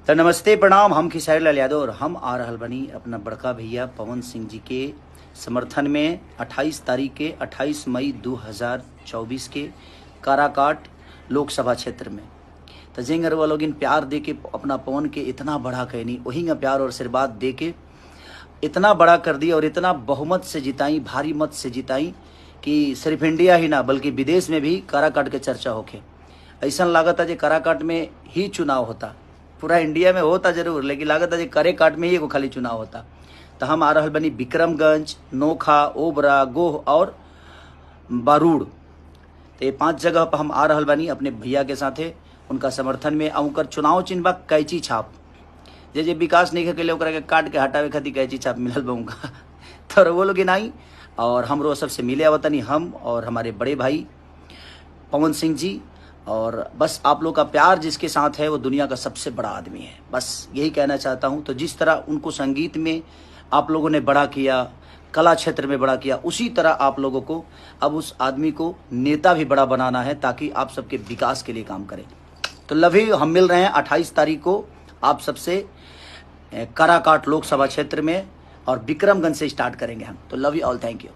तो नमस्ते प्रणाम, हम खेसारी लाल यादव और हम आ रहल बनी अपना बड़का भैया पवन सिंह जी के समर्थन में 28 मई 2024 के काराकाट लोकसभा क्षेत्र में। तो जिंगर वो लोग इन प्यार दे के अपना पवन के इतना बड़ा कहनी, वही का प्यार और आशीर्वाद दे के इतना बड़ा कर दिया और इतना बहुमत से जिताई, भारी मत से जिताई कि सिर्फ इंडिया ही ना बल्कि विदेश में भी काराकाट के चर्चा होके। ऐसा लागत है जो काराकाट में ही चुनाव होता, पूरा इंडिया में होता जरूर, लेकिन लागत है जो काराकाट में ही एगो खाली चुनाव होता। तो हम आ रहल बनी विक्रमगंज, नोखा, ओबरा, गोह और बारूड़। तो ये 5 जगह पर हम आ रहल बनी अपने भैया के साथे, उनका समर्थन में। उनकर चुनाव चिन्ह बा कैची छाप। जे विकास नहीं के ओकरा के काट के हटावे खातिर कैची छाप मिलल बा उनका। तो वो लोग आई और हमरो सबसे मिले आवतनी, हम और हमारे बड़े भाई पवन सिंह जी। और बस आप लोग का प्यार जिसके साथ है वो दुनिया का सबसे बड़ा आदमी है, बस यही कहना चाहता हूँ। तो जिस तरह उनको संगीत में आप लोगों ने बड़ा किया, कला क्षेत्र में बड़ा किया, उसी तरह आप लोगों को अब उस आदमी को नेता भी बड़ा बनाना है ताकि आप सबके विकास के लिए काम करें। तो लव यू। हम मिल रहे हैं 28 तारीख को आप सबसे काराकाट लोकसभा क्षेत्र में और विक्रमगंज से स्टार्ट करेंगे हम। तो love you all, thank you.